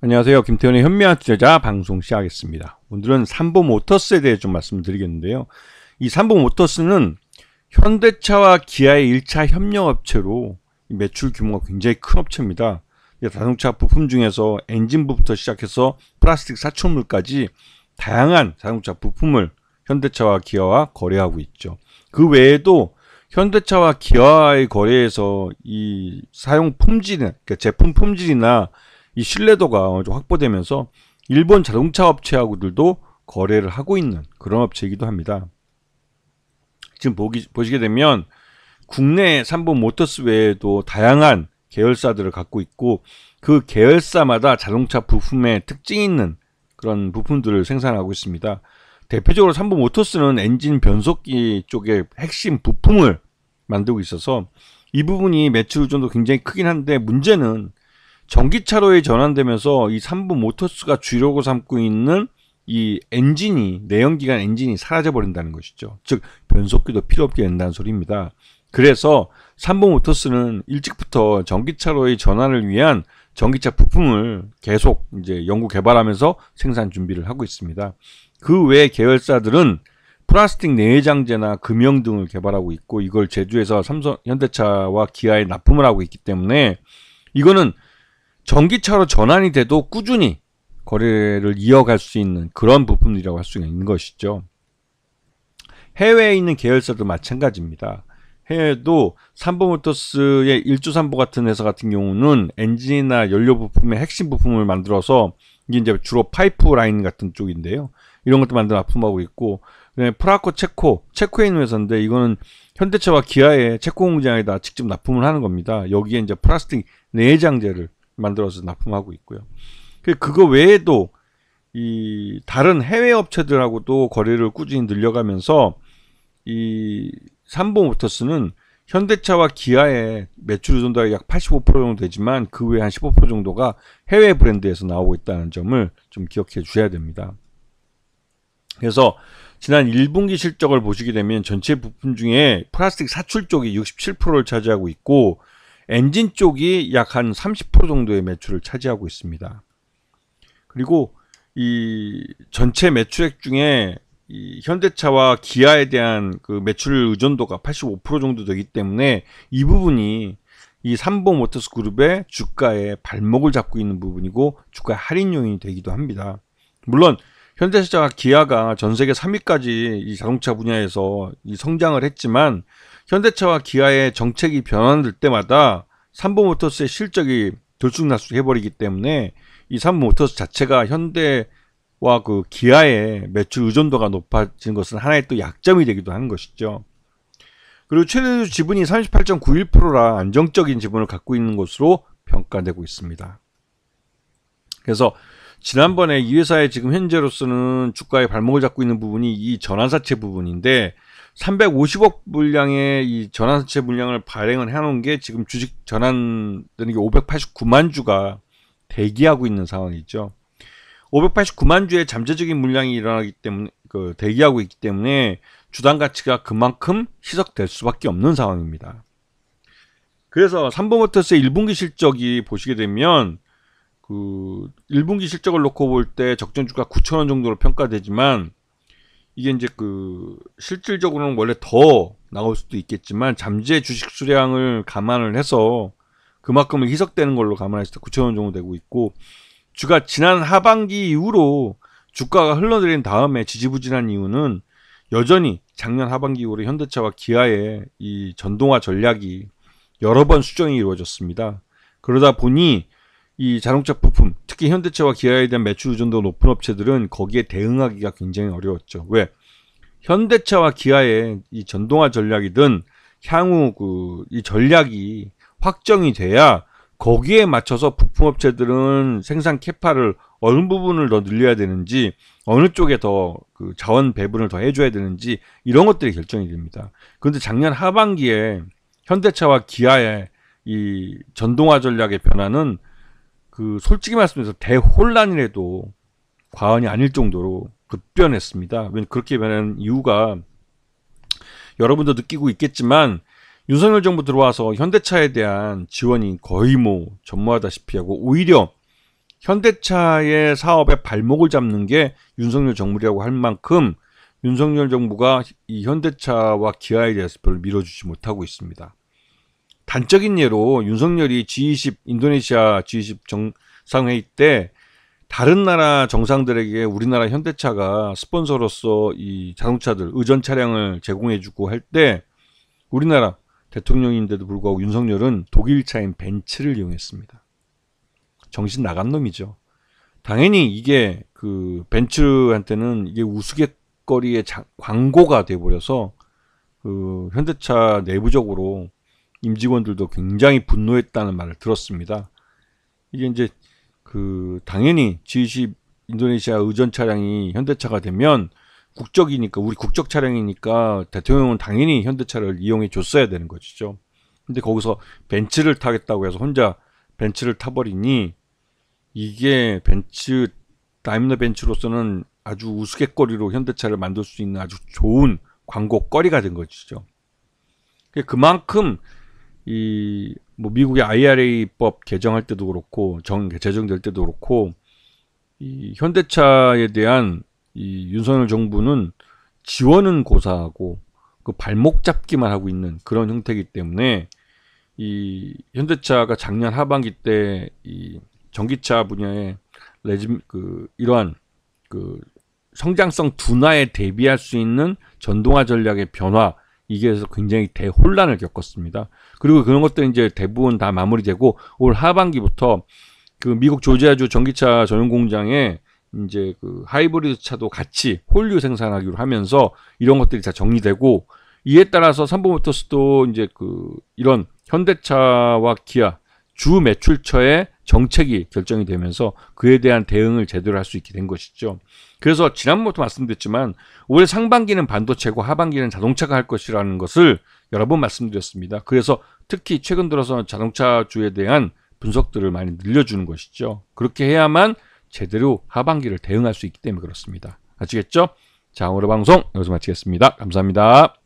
안녕하세요. 김태현의 현명한 투자자 방송 시작하겠습니다. 오늘은 삼보모터스에 대해 좀 말씀드리겠는데요. 이 삼보모터스는 현대차와 기아의 1차 협력업체로 매출 규모가 굉장히 큰 업체입니다. 자동차 부품 중에서 엔진부부터 시작해서 플라스틱 사출물까지 다양한 자동차 부품을 현대차와 기아와 거래하고 있죠. 그 외에도 현대차와 기아의 거래에서 이 사용 품질이나 그러니까 제품 품질이나 이 신뢰도가 확보되면서 일본 자동차 업체하고들도 거래를 하고 있는 그런 업체이기도 합니다. 지금 보시게 되면 국내 삼보모터스 외에도 다양한 계열사들을 갖고 있고 그 계열사마다 자동차 부품에 특징이 있는 그런 부품들을 생산하고 있습니다. 대표적으로 삼보모터스는 엔진 변속기 쪽에 핵심 부품을 만들고 있어서 이 부분이 매출 의존도 굉장히 크긴 한데 문제는 전기차로에 전환되면서 이 삼보모터스가 주력으로 삼고 있는 이 엔진이 내연기관 엔진이 사라져 버린다는 것이죠. 즉 변속기도 필요 없게 된다는 소리입니다. 그래서 삼보모터스는 일찍부터 전기차로의 전환을 위한 전기차 부품을 계속 이제 연구 개발하면서 생산 준비를 하고 있습니다. 그 외 계열사들은 플라스틱 내외장재나 금형 등을 개발하고 있고 이걸 제조해서 삼성, 현대차와 기아에 납품을 하고 있기 때문에 이거는 전기차로 전환이 돼도 꾸준히 거래를 이어갈 수 있는 그런 부품이라고 할 수가 있는 것이죠. 해외에 있는 계열사도 마찬가지입니다. 해외도 삼보모터스의 일주삼보 같은 회사 같은 경우는 엔진이나 연료 부품의 핵심 부품을 만들어서 이게 이제 주로 파이프 라인 같은 쪽인데요. 이런 것도 만들어 납품하고 있고, 프라코 체코에 있는 회사인데 이거는 현대차와 기아의 체코 공장에다 직접 납품을 하는 겁니다. 여기에 이제 플라스틱 내장재를 만들어서 납품하고 있고요. 그거 외에도 이 다른 해외 업체들하고도 거래를 꾸준히 늘려가면서 이 삼보모터스는 현대차와 기아의 매출 의존도가 약 85% 정도 되지만 그 외에 한 15% 정도가 해외 브랜드에서 나오고 있다는 점을 좀 기억해 주셔야 됩니다. 그래서 지난 1분기 실적을 보시게 되면 전체 부품 중에 플라스틱 사출 쪽이 67%를 차지하고 있고 엔진 쪽이 약 한 30% 정도의 매출을 차지하고 있습니다. 그리고 이 전체 매출액 중에 이 현대차와 기아에 대한 그 매출 의존도가 85% 정도 되기 때문에 이 부분이 이 삼보모터스 그룹의 주가에 발목을 잡고 있는 부분이고 주가 할인 요인이 되기도 합니다. 물론 현대차와 기아가 전 세계 3위까지 이 자동차 분야에서 이 성장을 했지만 현대차와 기아의 정책이 변화될 때마다 삼보모터스의 실적이 들쑥날쑥 해버리기 때문에 이 삼보모터스 자체가 현대와 그 기아의 매출 의존도가 높아진 것은 하나의 또 약점이 되기도 하는 것이죠. 그리고 최대 지분이 38.91%라 안정적인 지분을 갖고 있는 것으로 평가되고 있습니다. 그래서 지난번에 이 회사의 지금 현재로서는 주가에 발목을 잡고 있는 부분이 이 전환사채 부분인데 350억 물량의 이 전환사채 물량을 발행을 해놓은 게 지금 주식 전환되는 게 589만 주가 대기하고 있는 상황이죠. 589만 주의 잠재적인 물량이 일어나기 때문에 대기하고 있기 때문에 주당 가치가 그만큼 희석될 수밖에 없는 상황입니다. 그래서 삼보모터스의 1분기 실적이 보시게 되면 그 1분기 실적을 놓고 볼 때 적정주가 9,000원 정도로 평가되지만 이게 이제 그 실질적으로는 원래 더 나올 수도 있겠지만 잠재 주식 수량을 감안을 해서 그만큼을 희석되는 걸로 감안했을 때 9,000원 정도 되고 있고 주가 지난 하반기 이후로 주가가 흘러내린 다음에 지지부진한 이유는 여전히 작년 하반기 이후로 현대차와 기아의 이 전동화 전략이 여러 번 수정이 이루어졌습니다. 그러다 보니 이 자동차 부품, 특히 현대차와 기아에 대한 매출 의존도가 높은 업체들은 거기에 대응하기가 굉장히 어려웠죠. 왜? 현대차와 기아의 이 전동화 전략이든 향후 이 전략이 확정이 돼야 거기에 맞춰서 부품업체들은 생산 캐파를 어느 부분을 더 늘려야 되는지 어느 쪽에 더 그 자원 배분을 더 해줘야 되는지 이런 것들이 결정이 됩니다. 그런데 작년 하반기에 현대차와 기아의 이 전동화 전략의 변화는 그 솔직히 말씀드려서 대혼란이라도 과언이 아닐 정도로 급변했습니다. 왜냐면 그렇게 변한 이유가 여러분도 느끼고 있겠지만 윤석열 정부 들어와서 현대차에 대한 지원이 거의 뭐 전무하다시피 하고 오히려 현대차의 사업의 발목을 잡는 게 윤석열 정부라고 할 만큼 윤석열 정부가 이 현대차와 기아에 대해서 별로 밀어주지 못하고 있습니다. 단적인 예로 윤석열이 G20 인도네시아 G20 정상회의 때 다른 나라 정상들에게 우리나라 현대차가 스폰서로서 이 자동차들 의전 차량을 제공해주고 할 때 우리나라 대통령인데도 불구하고 윤석열은 독일차인 벤츠를 이용했습니다. 정신 나간 놈이죠. 당연히 이게 그 벤츠한테는 이게 우스갯거리의 광고가 돼버려서 그 현대차 내부적으로 임직원들도 굉장히 분노했다는 말을 들었습니다. 이게 이제 그 당연히 G20 인도네시아 의전 차량이 현대차가 되면 국적이니까 우리 국적 차량이니까 대통령은 당연히 현대차를 이용해 줬어야 되는 것이죠. 근데 거기서 벤츠를 타겠다고 해서 혼자 벤츠를 타버리니 이게 벤츠 다임러 벤츠로서는 아주 우스갯거리로 현대차를 만들 수 있는 아주 좋은 광고거리가 된 것이죠. 그만큼 이 뭐 미국의 IRA법 개정할 때도 그렇고 제정될 때도 그렇고 이 현대차에 대한 이 윤석열 정부는 지원은 고사하고 그 발목 잡기만 하고 있는 그런 형태이기 때문에 이 현대차가 작년 하반기 때 이 전기차 분야에 이러한 그 성장성 둔화에 대비할 수 있는 전동화 전략의 변화 이게 굉장히 대혼란을 겪었습니다. 그리고 그런 것들이 이제 대부분 다 마무리되고 올 하반기부터 그 미국 조지아주 전기차 전용 공장에 이제 그 하이브리드 차도 같이 홀류 생산하기로 하면서 이런 것들이 다 정리되고 이에 따라서 삼보모터스도 이제 그 이런 현대차와 기아 주 매출처의 정책이 결정이 되면서 그에 대한 대응을 제대로 할 수 있게 된 것이죠. 그래서 지난번부터 말씀드렸지만 올해 상반기는 반도체고 하반기는 자동차가 할 것이라는 것을 여러 번 말씀드렸습니다. 그래서 특히 최근 들어서 자동차주에 대한 분석들을 많이 늘려주는 것이죠. 그렇게 해야만 제대로 하반기를 대응할 수 있기 때문에 그렇습니다. 아시겠죠? 자, 오늘 방송 여기서 마치겠습니다. 감사합니다.